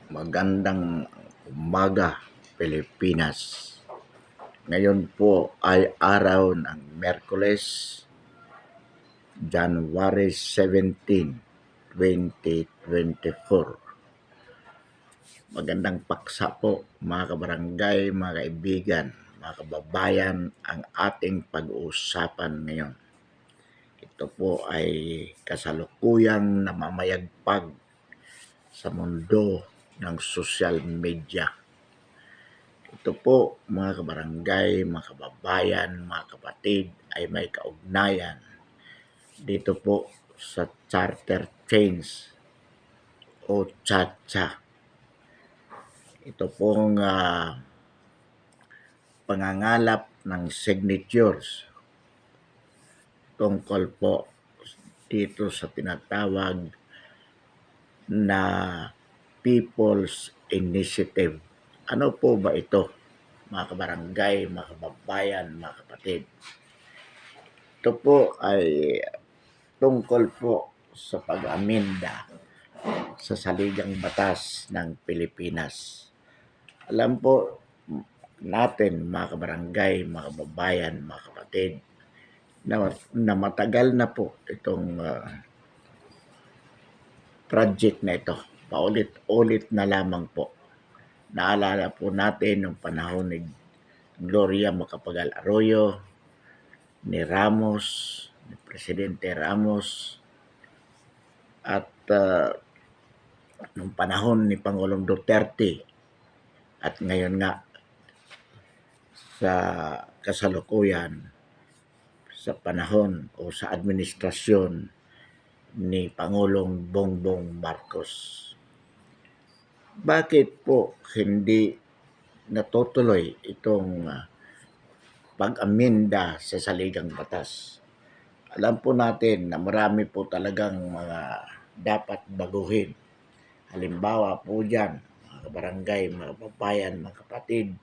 Magandang umaga, Pilipinas. Ngayon po ay araw ng Miyerkules, January 17, 2024. Magandang paksa po mga kabarangay, mga kaibigan, mga kababayan ang ating pag-uusapan ngayon. Ito po ay kasalukuyang namamayagpag sa mundo ng social media. Ito po mga kabarangay, mga kababayan, mga kapatid ay may kaugnayan dito po sa charter chains o chacha. Ito pong pangangalap ng signatures tungkol po dito sa tinatawag na People's Initiative. Ano po ba ito, mga kabarangay, mga kababayan, mga kapatid? Ito po ay tungkol po sa pag-aminda sa saligang batas ng Pilipinas. Alam po natin, mga kabarangay, mga kababayan, mga kapatid, na matagal na po itong project na ito. Paulit-ulit na lamang po. Naalala po natin yung panahon ni Gloria Macapagal Arroyo, ni Ramos, ni Presidente Ramos, at nung panahon ni Pangulong Duterte, at ngayon nga sa kasalukuyan sa panahon o sa administrasyon ni Pangulong Bongbong Marcos. Bakit po hindi natutuloy itong pag-aminda sa saligang batas? Alam po natin na marami po talagang mga dapat baguhin. Halimbawa po dyan, mga kabarangay, mga kababayan, mga kapatid,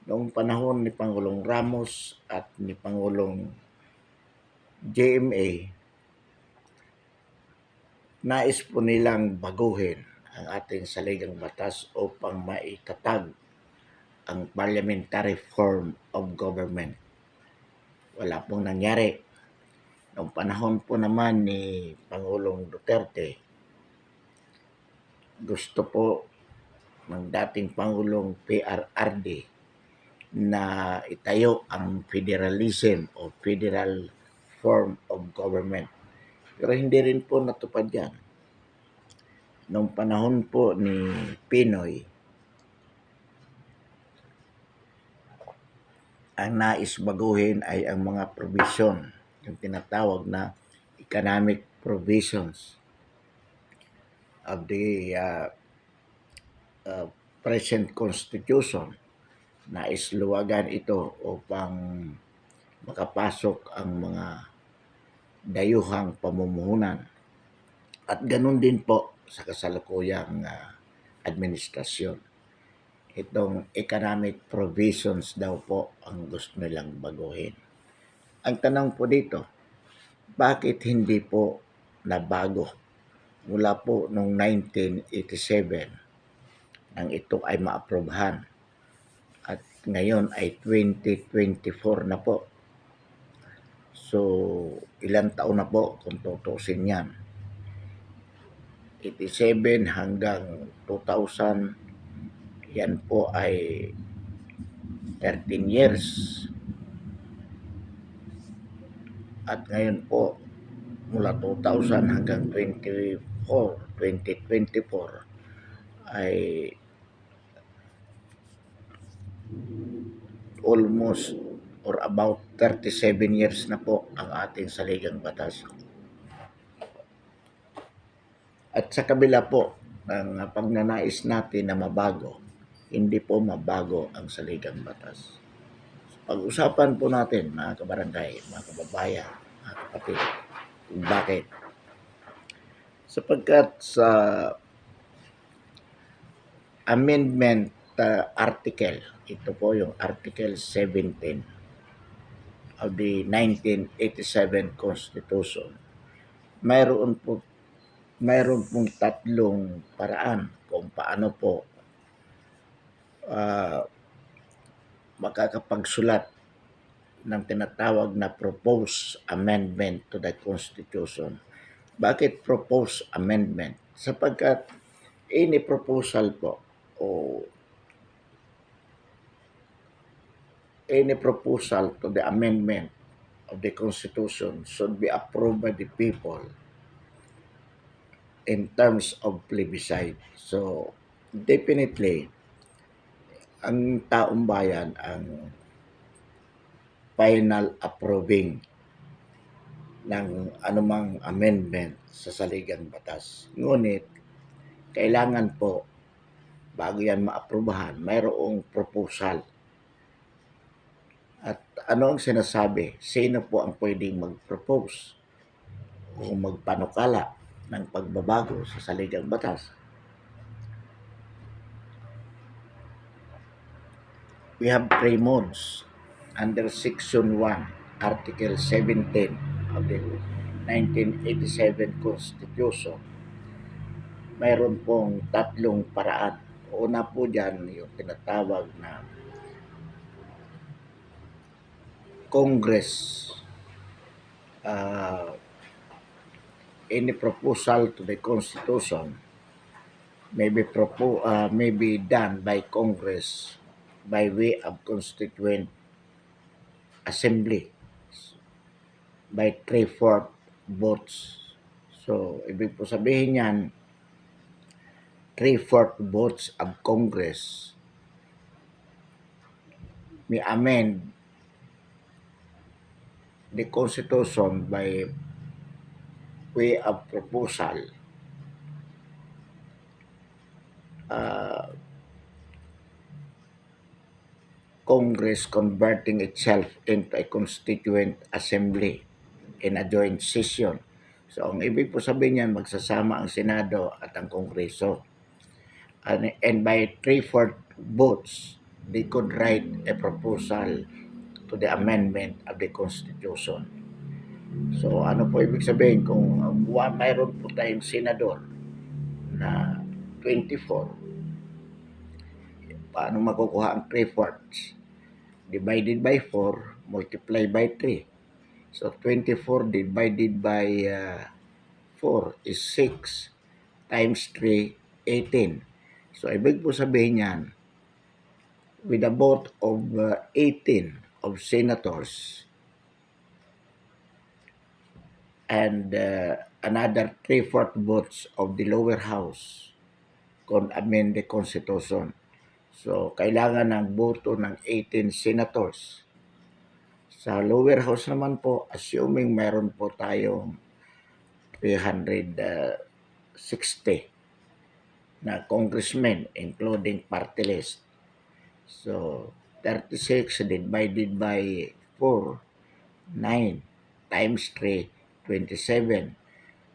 noong panahon ni Pangulong Ramos at ni Pangulong JMA, nais po nilang baguhin ang ating saligang batas upang maitatag ang parliamentary form of government. Wala pong nangyari. Noong panahon po naman ni Pangulong Duterte, gusto po ng dating Pangulong PRRD na itayo ang federalism o federal form of government. Pero hindi rin po natupad yan. Noong panahon po ni Pinoy, ang nais baguhin ay ang mga provision, yung tinatawag na economic provisions of the present constitution. Nais luwagan ito upang makapasok ang mga dayuhang pamumuhunan. At ganun din po sa kasalukuyang administrasyon. Itong economic provisions daw po ang gusto nilang baguhin. Ang tanong po dito, bakit hindi po nabago mula po noong 1987 nang ito ay maaprobahan at ngayon ay 2024 na po. So, ilang taon na po kung tutusin yan. 87 hanggang 2000, yan po ay 13 years. At ngayon po, mula 2000 hanggang 2024 ay almost or about 37 years na po ang ating saligang batas. At sa kabila po ng pagnanais natin na mabago, hindi po mabago ang saligang batas. Pag-usapan po natin, mga kabarangay, mga kababayan, mga kapatid, kung bakit. Sapagkat sa amendment article, ito po yung Article 17 of the 1987 Constitution, mayroon po mayroon pong tatlong paraan kung paano po ah, makakapagsulat ng tinatawag na proposed amendment to the Constitution. Bakit proposed amendment? Sapagkat any proposal po o any proposal to the amendment of the Constitution should be approved by the people in terms of plebiscite. So, definitely, ang taong bayan ang final approving ng anumang amendment sa saligang batas. Ngunit, kailangan po, bago yan maaprubahan, mayroong proposal. At ano ang sinasabi? Sino po ang pwedeng mag-propose o magpanukala ng pagbabago sa saligang batas? We have three modes under Section 1, Article 17 of the 1987 Constitution. Mayroon pong tatlong paraan. Una po dyan yung tinatawag na Congress. Any proposal to the Constitution may be done by Congress by way of Constituent Assembly by 3/4 votes. So, ibig po sabihin yan, 3/4 votes of Congress may amend the Constitution by way of proposal. Congress converting itself into a constituent assembly in a joint session. So, ang ibig po sabihin niyan, magsasama ang Senado at ang Kongreso. And by 3/4 votes, they could write a proposal to the amendment of the Constitution. So, ano po ibig sabihin? Kung mayroon po tayong senador na 24, paano makukuha ang 3/4? Divided by 4, multiply by 3. So, 24 divided by 4 is 6 times 3, 18. So, ibig po sabihin yan, with a vote of 18 of senators and another 3/4 votes of the lower house could amend the Constitution. So, kailangan ng boto ng 18 senators. Sa lower house naman po, assuming meron po tayong 360 na congressmen including party list. So, 36 divided by 4, 9 times 3, 27.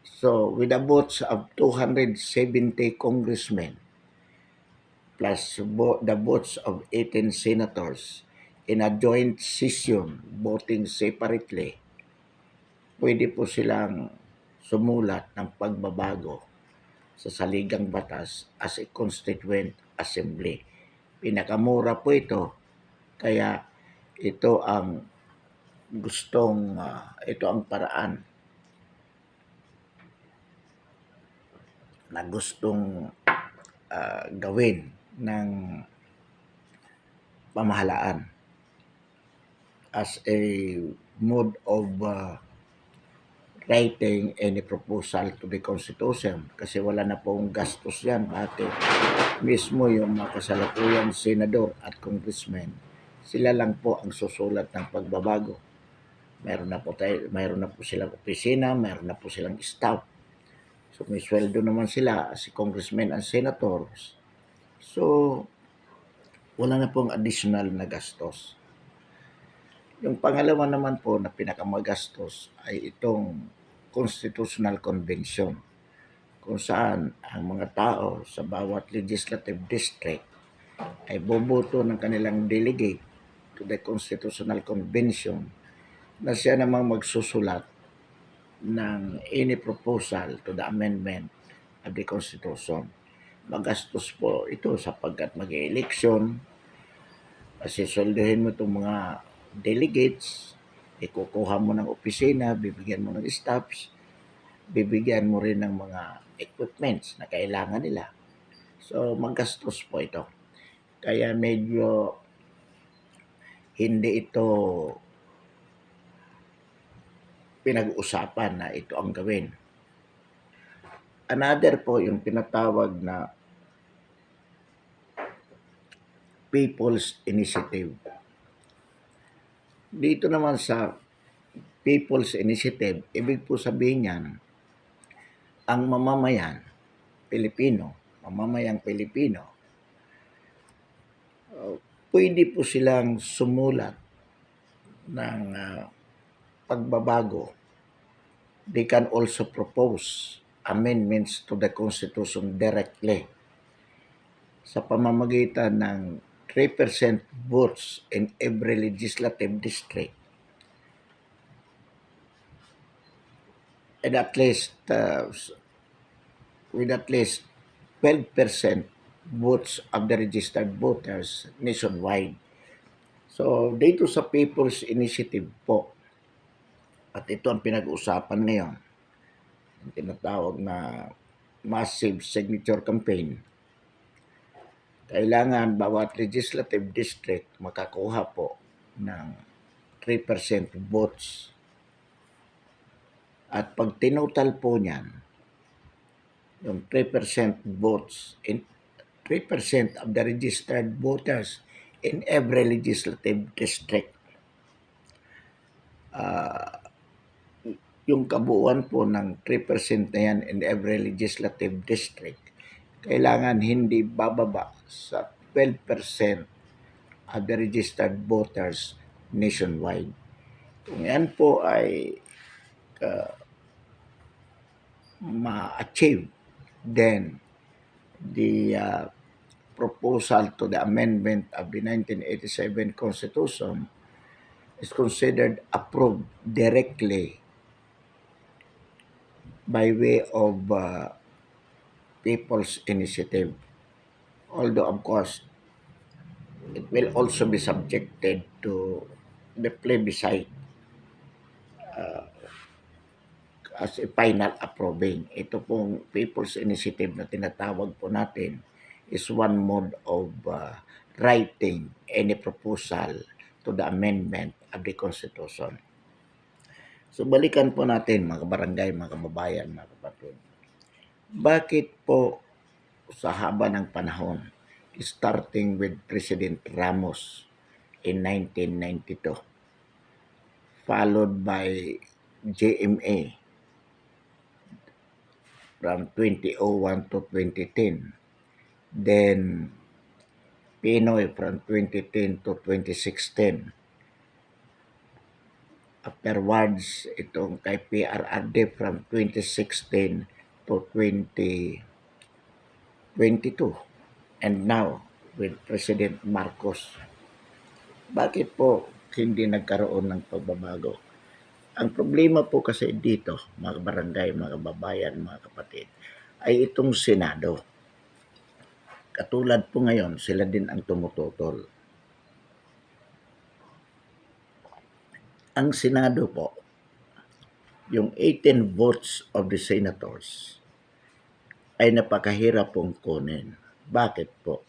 So, with the votes of 270 congressmen plus the votes of 18 senators in a joint session voting separately, pwede po silang sumulat ng pagbabago sa saligang batas as a constituent assembly. Pinakamura po ito, kaya ito ang ito ang paraan na gustong gawin ng pamahalaan as a mode of writing any proposal to the Constitution kasi wala na pong gastos yan. Bakit? Mismo yung mga kasalukuyang senador at congressmen, sila lang po ang susulat ng pagbabago. Mayroon na po silang opisina, mayroon na po silang staff. So may sweldo naman sila si congressmen and senators. So wala na pong additional na gastos. Yung pangalawa naman po na pinakamagastos ay itong Constitutional Convention kung saan ang mga tao sa bawat legislative district ay boboto ng kanilang delegate to the Constitutional Convention na siya namang magsusulat ng any proposal to the amendment of the Constitution. Magastos po ito sapagkat mag-eleksyon, asisoldohin mo itong mga delegates, ikukuha mo ng opisina, bibigyan mo ng staffs, bibigyan mo rin ng mga equipments na kailangan nila. So, magastos po ito. Kaya medyo hindi ito pinag-uusapan na ito ang gawin. Another po yung tinatawag na People's Initiative. Dito naman sa People's Initiative, ibig po sabihin yan, ang mamamayang Pilipino, pwede po silang sumulat ng pagbabago. They can also propose amendments to the Constitution directly sa pamamagitan ng 3% votes in every legislative district and with at least 12% votes of the registered voters nationwide. So, dito sa People's Initiative po, at ito ang pinag-uusapan ngayon, ang tinatawag na massive signature campaign. Kailangan bawat legislative district makakuha po ng 3% votes. At pag tinotal po niyan, yung 3% votes in 3% of the registered voters in every legislative district. Yung kabuuan po ng 3% na yan in every legislative district, kailangan hindi bababa sa 12% of the registered voters nationwide. Kung yan po ay ma-achieve, then the proposal to the amendment of the 1987 Constitution is considered approved directly by way of People's Initiative. Although, of course, it will also be subjected to the plebiscite as a final approving. Ito pong People's Initiative na tinatawag po natin is one mode of writing any proposal to the amendment of the Constitution. So balikan po natin mga barangay, mga kababayan, mga kapatid. Bakit po sa haba ng panahon, starting with President Ramos in 1992, followed by JMA from 2001 to 2010, then Pinoy from 2010 to 2016. Afterwards, itong kay PRRD from 2016 to 2022. And now, with President Marcos. Bakit po hindi nagkaroon ng pagbabago? Ang problema po kasi dito, mga barangay, mga kababayan, mga kapatid, ay itong Senado. Katulad po ngayon, sila din ang tumututol. Ang Senado po, yung 18 votes of the senators ay napakahirap pong kunin. Bakit po?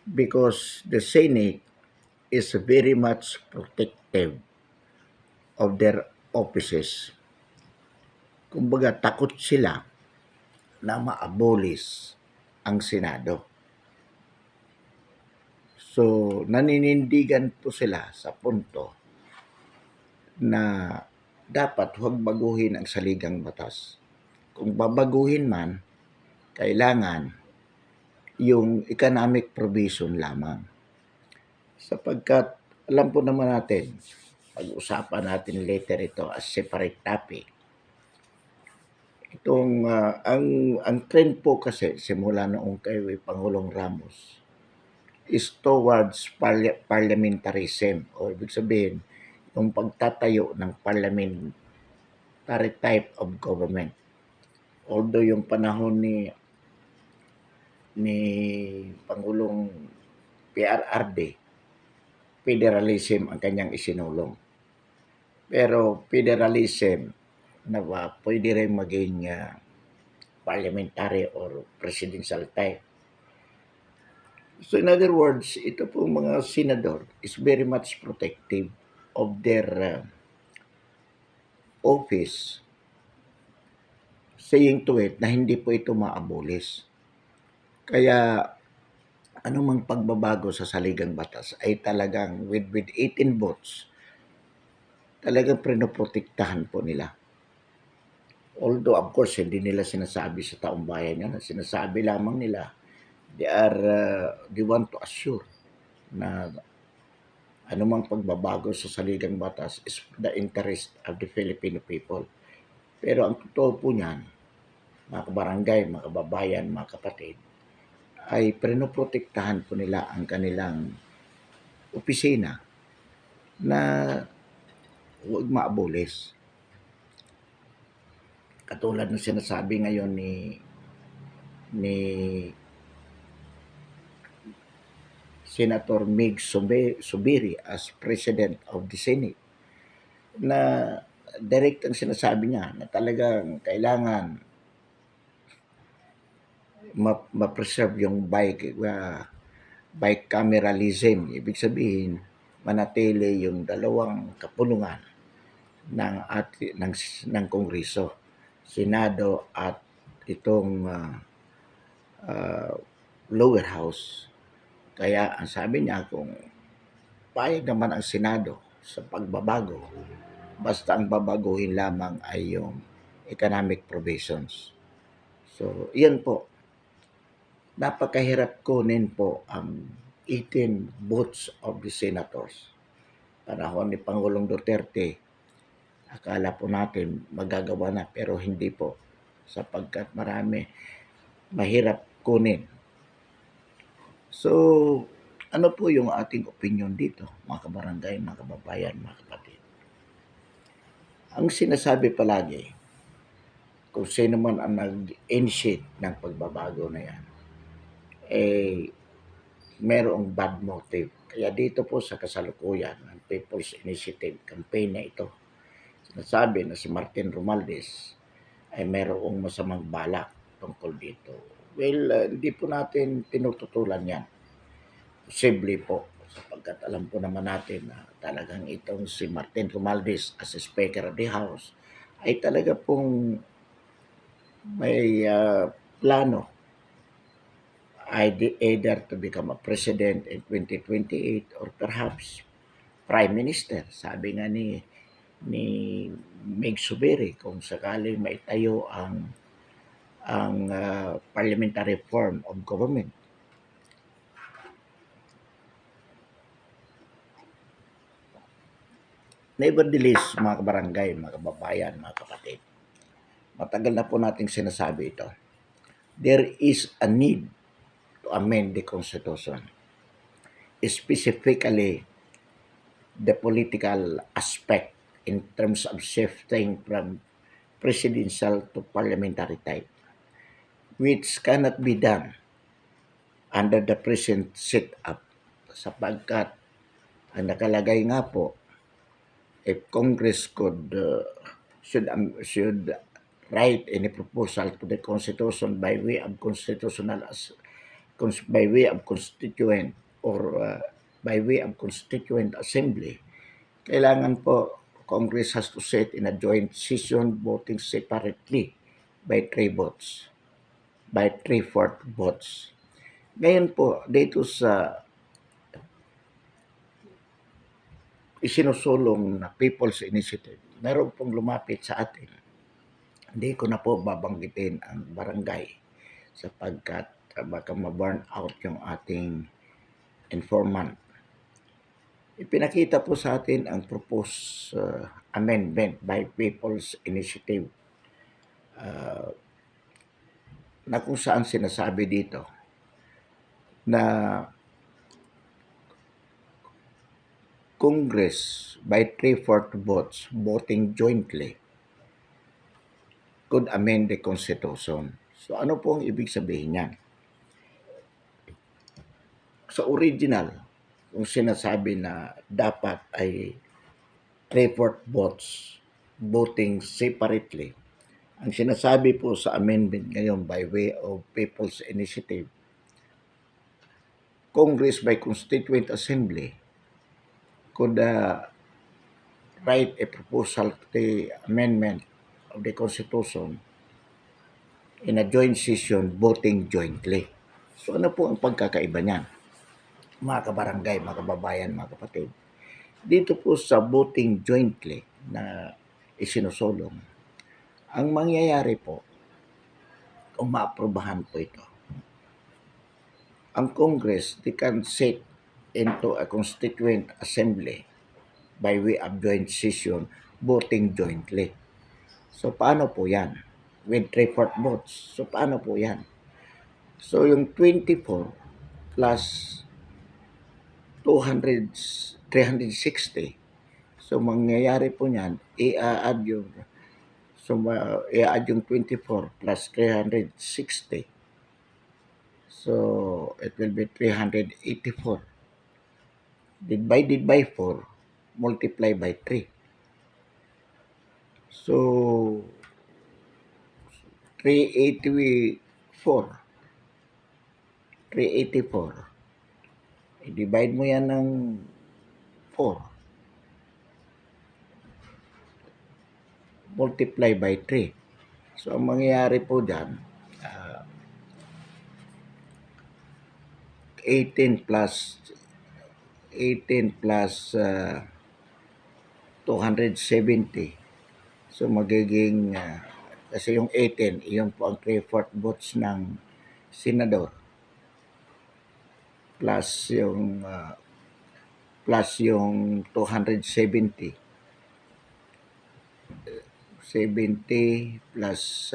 Because the Senate is very much protective of their offices. Kumbaga, takot sila na ma-abolish ang Senado. So, naninindigan po sila sa punto na dapat huwag baguhin ang saligang batas. Kung babaguhin man, kailangan yung economic provision lamang. Sapagkat alam po naman natin, pag-usapan natin later ito as separate topic. Itong ang trend po kasi simula noong kay Pangulong Ramos is towards parliamentarism, o ibig sabihin yung pagtatayo ng parliamentary parliamentary type of government. Although yung panahon ni Pangulong PRRD, federalism ang kanyang isinulong. Pero federalism na ba pwede rin maging parliamentary or presidential type. So in other words, ito po mga senador is very much protective of their office, saying to it na hindi po ito maabolis. Kaya anumang pagbabago sa saligang batas ay talagang with 18 votes, talagang pinoprotektahan po nila. Although of course hindi nila sinasabi sa taong bayan yan, sinasabi lamang nila they want to assure na anumang pagbabago sa saligang batas is for the interest of the Filipino people. Pero ang totoo po niyan, mga kabarangay, mga kababayan, mga kapatid, ay pinoprotektahan po nila ang kanilang opisina na huwag maabolis. Katulad ng sinasabi ngayon ni Senator Mig Subiri as President of the Senate na direct ang sinasabi niya na talagang kailangan ma-preserve yung bicameralism. Ibig sabihin, manatili yung dalawang kapulungan ng Kongreso, Senado at itong lower house. Kaya ang sabi niya, kung payag naman ang Senado sa pagbabago, basta ang babaguhin lamang ay yung economic provisions. So, yan po. Napakahirap kunin po ang 18 votes of the senators. Panahon ni Pangulong Duterte, akala po natin magagawa na, pero hindi po, sapagkat mahirap kunin. So, ano po yung ating opinion dito, mga kabarangay, mga kababayan, mga kapatid? Ang sinasabi palagi, kung sino man ang nag-initiate ng pagbabago na yan, merong bad motive. Kaya dito po sa kasalukuyan, ang People's Initiative campaign na ito, sinasabi na si Martin Romualdez ay merong masamang balak tungkol dito. Well, hindi po natin tinututulan yan. Posible po, sapagkat alam po naman natin na talagang itong si Martin Romualdez as a Speaker of the House ay talaga pong may plano either to become a president in 2028 or perhaps prime minister. Sabi nga ni Mig Subiri, kung sakaling maitayo ang parliamentary form of government. Nevertheless, mga kabarangay, mga kababayan, mga kapatid, matagal na po nating sinasabi ito. There is a need to amend the Constitution, specifically the political aspect in terms of shifting from presidential to parliamentary type, which cannot be done under the present setup, sapagkat ang nakalagay nga po, if Congress should write any proposal to the Constitution by way of constituent or by way of constituent assembly, kailangan po Congress has to sit in a joint session voting separately by 3/4 votes. Ngayon po, dito sa isinusulong na People's Initiative, meron pong lumapit sa atin. Hindi ko na po babanggitin ang barangay sapagkat baka ma-burn out yung ating informant. Ipinakita po sa atin ang proposed amendment by People's Initiative na kung saan sinasabi dito na Congress by 3/4 votes voting jointly could amend the Constitution. So ano po ang ibig sabihin niyan? Sa original, kung sinasabi na dapat ay three-fourth votes, voting separately, ang sinasabi po sa amendment ngayon by way of People's Initiative, Congress by Constituent Assembly could write a proposal to the amendment of the Constitution in a joint session voting jointly. So ano po ang pagkakaiba niyan? Mga kabarangay, mga kababayan, mga kapatid. Dito po sa voting jointly na isinusulong, ang mangyayari po, kung maaprobahan po ito, ang Congress, they can sit into a constituent assembly by way of joint session, voting jointly. So, paano po yan? With three-fourth votes. So, paano po yan? So, yung 24 plus 200, 360. So, mangyayari po niyan, i-add yung, i-add yung 24 plus 360. So, it will be 384. Divided by 4, multiply by 3. So, 384. 384. I-divide mo yan ng 4. Multiply by 3. So, ang mangyayari po dyan, 18 plus 270. So, magiging, kasi yung 18, iyon po ang 3/4 votes ng senador. Plus yung 270. 70 plus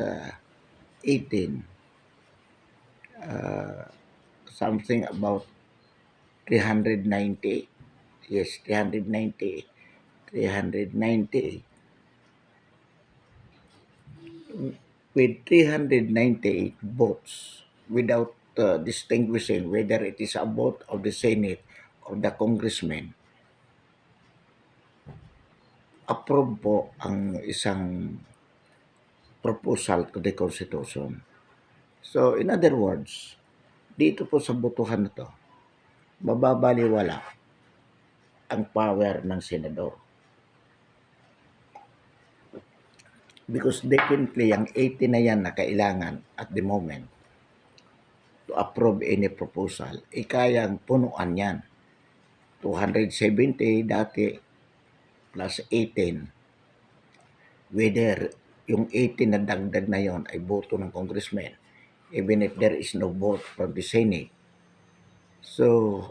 18. Something about 390. Yes, 390. 390. With 398 votes, without distinguishing whether it is a vote of the Senate or the congressman, approve po ang isang proposal to the Constitution. So, in other words, dito po sa botohan na to, mababaliwala ang power ng senador. Because definitely, ang 80 na yan na kailangan at the moment to approve any proposal, kayang punuan yan. 270 dati plus 18. Whether yung 18 na dagdag na yon ay boto ng congressman, even if there is no vote from the Senate. So,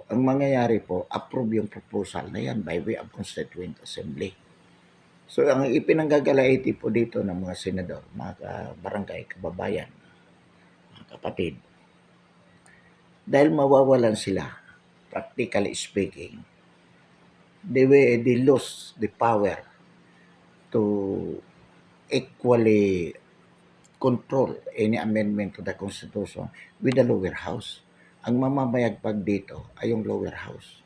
ang mangyayari po, approve yung proposal na yan by way of Constituent Assembly. So, ang ipinanggagalaiti po dito ng mga senador, mga barangay, kababayan, mga kapatid, dahil mawawalan sila, practically speaking, they lose the power to equally control any amendment to the Constitution with the lower house. Ang mamamayagpag dito ay yung lower house.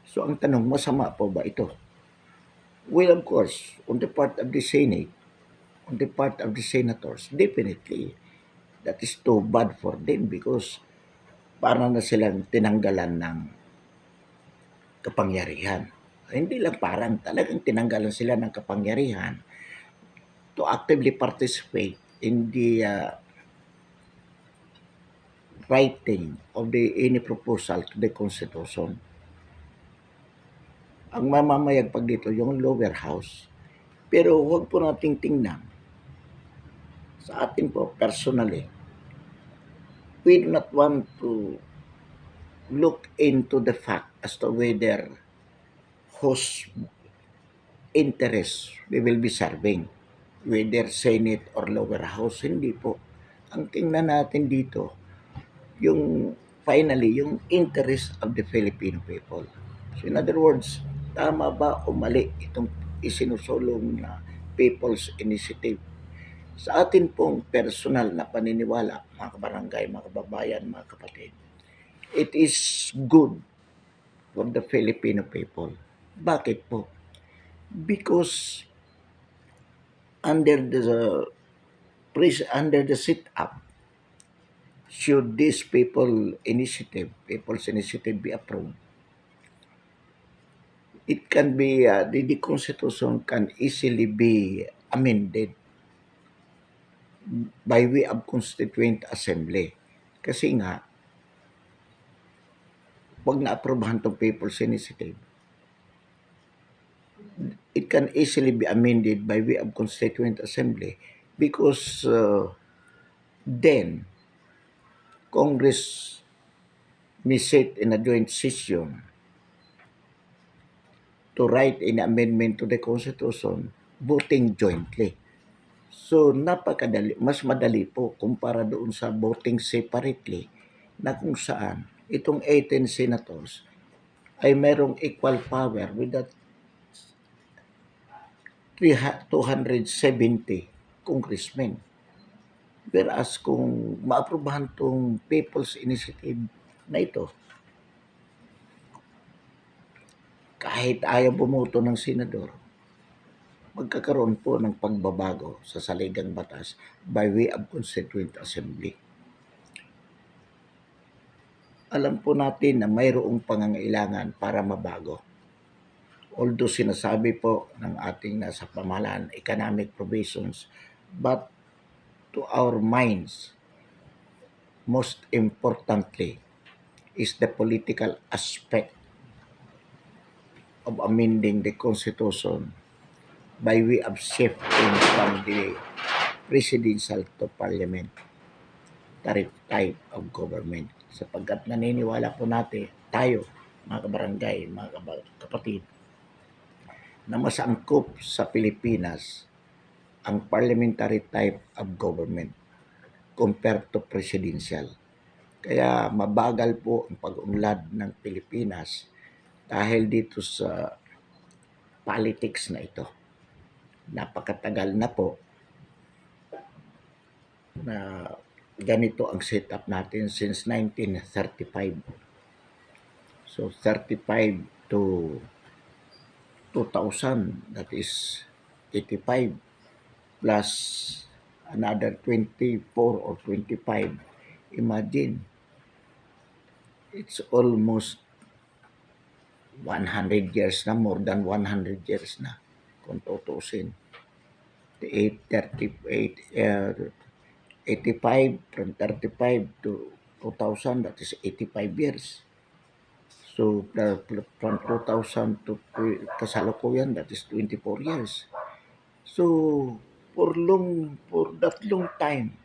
So, ang tanong, masama po ba ito? Well, of course, on the part of the Senate, on the part of the senators, definitely, that is too bad for them because para na silang tinanggalan ng kapangyarihan. Hindi lang parang, talagang tinanggalan sila ng kapangyarihan to actively participate in the writing of any proposal to the Constitution. Ang mamamayagpag dito, yung lower house. Pero huwag po nating tingnan. Sa atin po, personally, we do not want to look into the fact as to whether whose interest we will be serving, whether Senate or lower house. Hindi po. Ang tingnan natin dito, yung finally, yung interest of the Filipino people. So in other words, tama ba o mali itong isinusulong na People's Initiative? Sa atin pong personal na paniniwala, mga kabarangay, mga kababayan, mga kapatid, it is good for the Filipino people. Bakit po? Because under the under the sit-up, should this people's initiative be approved, it can be, the Constitution can easily be amended by way of Constituent Assembly. Kasi nga, pag na-aprobahan tong People's Initiative, it can easily be amended by way of Constituent Assembly because then Congress may sit in a joint session to write an amendment to the Constitution voting jointly. So napakadali, mas madali po kumpara doon sa voting separately na kung saan itong 18 senators ay merong equal power with that 270 congressmen. Whereas kung maaprubahan tong People's Initiative na ito, kahit ayaw bumoto ng senador, magkakaroon po ng pagbabago sa saligang batas by way of Constituent Assembly. Alam po natin na mayroong pangangailangan para mabago. Although sinasabi po ng ating nasa pamahalaan economic provisions, but to our minds, most importantly, is the political aspect of amending the Constitution by way of shifting from the presidential to parliamentary type of government. Sapagkat naniniwala po natin, tayo, mga kabarangay, mga kapatid, na mas angkop sa Pilipinas ang parliamentary type of government compared to presidential. Kaya mabagal po ang pag-unlad ng Pilipinas dahil dito sa politics na ito. Napakatagal na po na ganito ang setup natin since 1935. So 35 to 2000, that is 85 plus another 24 or 25. Imagine, it's almost 100 years na, more than 100 years na kung tutusin. 85 from 35 to 2000, that is 85 years. So from 2000 to kasalukuyan, that is 24 years. So for that long time,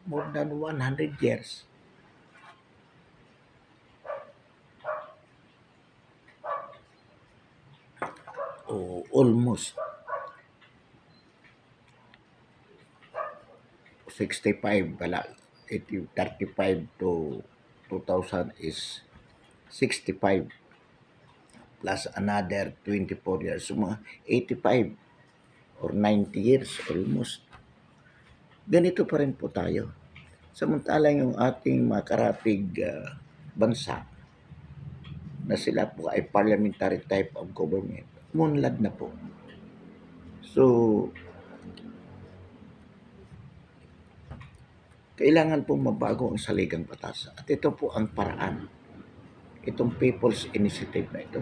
more than 100 years, almost 65 pala, 35 to 2000 is 65 plus another 24 years. So mga 85 or 90 years almost. Ganito pa rin po tayo. Samantalang yung ating mga karatig bansa na sila po ay parliamentary type of government, munlad na po. So, kailangan pong mabago ang saligang batas. At ito po ang paraan. Itong People's Initiative na ito.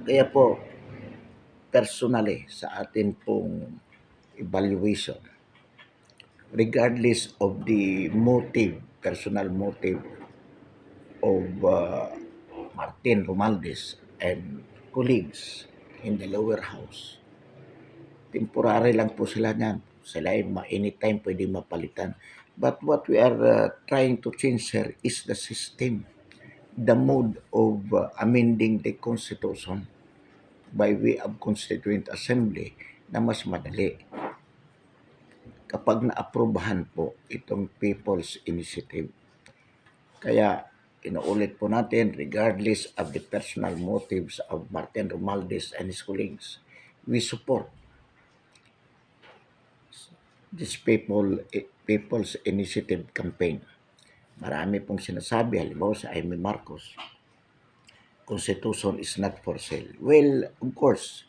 Kaya po, personally, sa atin pong evaluation, regardless of the motive, personal motive of Martin Romualdez and colleagues in the lower house, temporary lang po sila niyan. Sila ay anytime pwede mapalitan. But what we are trying to change here is the system, the mode of amending the Constitution by way of Constituent Assembly na mas madali kapag na-aprobahan po itong People's Initiative. Kaya inuulit po natin, regardless of the personal motives of Martin Romualdez and his colleagues, we support this People's Initiative Campaign. Marami pong sinasabi, halimbawa sa Amy Marcos, Constitution is not for sale. Well, of course,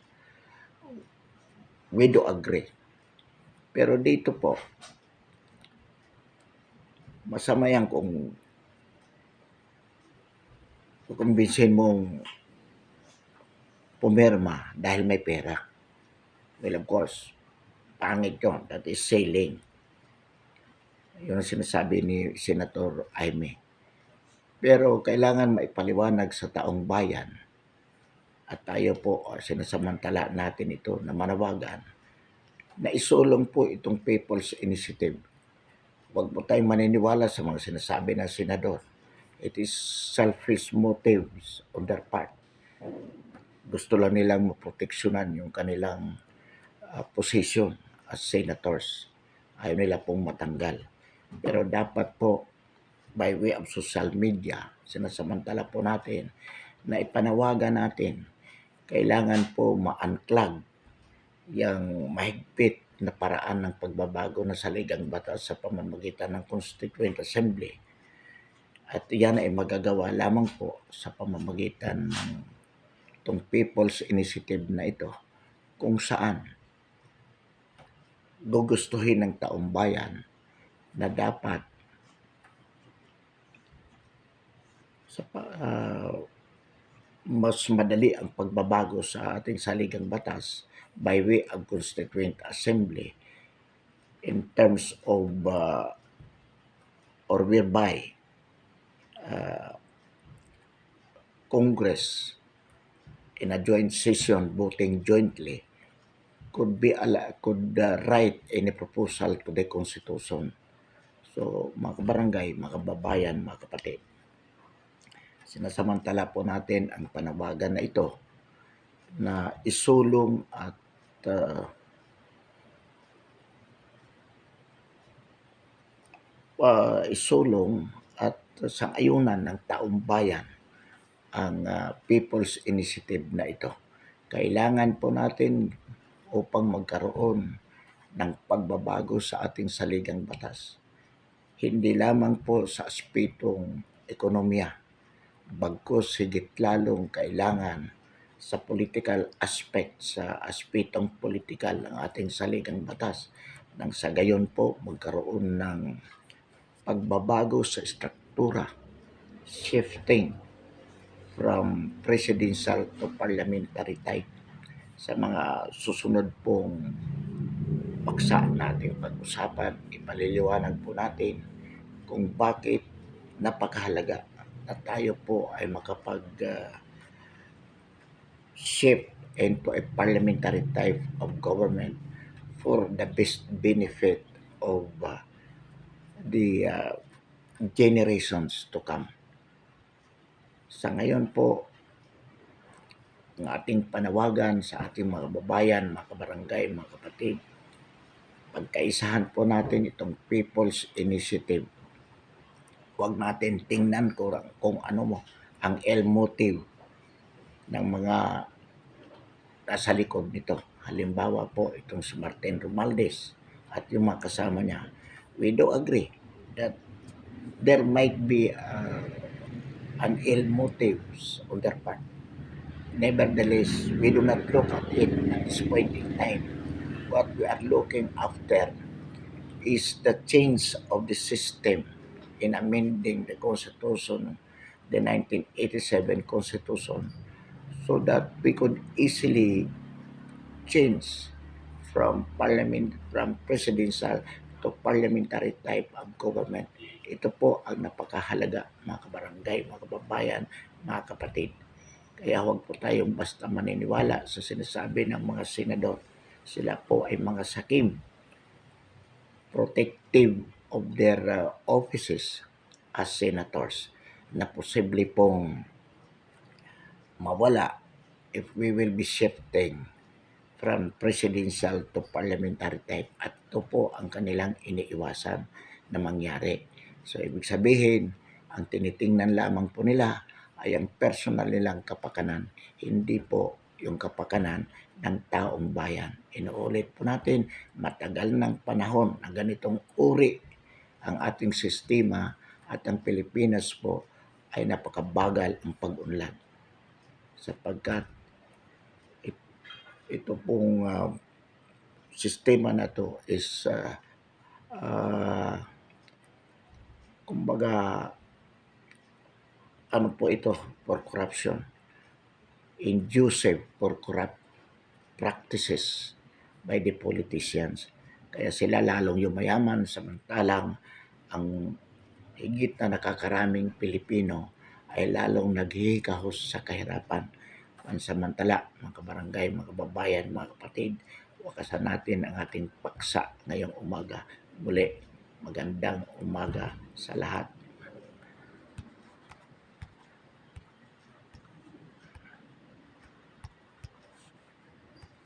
we do agree. Pero dito po, masama yan kung kukumbinsin mong pumirma dahil may pera. Well, of course, pangit yun. That is selling. Yun ang sinasabi ni Senator Aimee. Pero kailangan maipaliwanag sa taong bayan at tayo po sinasamantala natin ito na manawagan na isulong po itong People's Initiative. Huwag po tayong maniniwala sa mga sinasabi ng senador. It is selfish motives on their part. Gusto lang nilang maproteksyonan yung kanilang position as senators. Ayaw nila pong matanggal. Pero dapat po, by way of social media, sinasamantala po natin na ipanawagan natin, kailangan po ma-unclog yung mahigpit na paraan ng pagbabago ng saligang batas sa pamamagitan ng Constituent Assembly. At yan ay magagawa lamang po sa pamamagitan ng itong People's Initiative na ito, kung saan gugustuhin ng taong bayan na dapat mas madali ang pagbabago sa ating saligang batas by way of Constituent Assembly in terms of or whereby Congress in a joint session voting jointly could write any proposal to the Constitution. So, mga kabarangay, mga kababayan, mga kapatid, sinasamantala po natin ang panawagan na ito na isulong at sang-ayunan ng taong bayan ang People's Initiative na ito. Kailangan po natin upang magkaroon ng pagbabago sa ating saligang batas. Hindi lamang po sa aspetong ekonomiya, bagkus higit lalong kailangan sa political aspect, sa aspetong politikal ng ating saligang batas nang sa gayon po magkaroon ng pagbabago sa struktura, shifting from presidential to parliamentary type. Sa mga susunod pong paksa nating pag-usapan, ipaliliwanag po natin kung bakit napakahalaga na tayo po ay shift into a parliamentary type of government for the best benefit of the generations to come. Sa ngayon po, ang ating panawagan sa ating mga babayan, mga kabarangay, mga kapatid, pagkaisahan po natin itong People's Initiative. Huwag natin tingnan kung ano ang motive ng mga nasa likod nito. Halimbawa po, itong si Martin Romualdez at yung mga kasama niya. We do agree that there might be an ill motives on their part. Nevertheless, we do not look at it at this point in time. What we are looking after is the change of the system in amending the Constitution, the 1987 Constitution, so that we could easily change from presidential to parliamentary type of government. Ito po ang napakahalaga, mga kabarangay, mga kababayan, mga kapatid. Kaya huwag po tayong basta maniniwala sa sinasabi ng mga senador. Sila po ay mga sakim, protective of their offices as senators, na posible pong mawala if we will be shifting from presidential to parliamentary type, at ito po ang kanilang iniiwasan na mangyari. So, ibig sabihin, ang tinitingnan lamang po nila ay ang personal nilang kapakanan, hindi po yung kapakanan ng taong bayan. Inuulit po natin, matagal ng panahon na ganitong uri ang ating sistema at ang Pilipinas po ay napakabagal ang pag-unlad sapagkat ito pong sistema na to is kumbaga ano po ito for corruption, inducive for corrupt practices by the politicians. Kaya sila lalong yumayaman samantalang ang higit na nakakaraming Pilipino ay lalong naghihikahos sa kahirapan. Pansamantala, mga kabarangay, mga kababayan, mga kapatid, wakasan natin ang ating paksa ngayong umaga. Muli, magandang umaga sa lahat.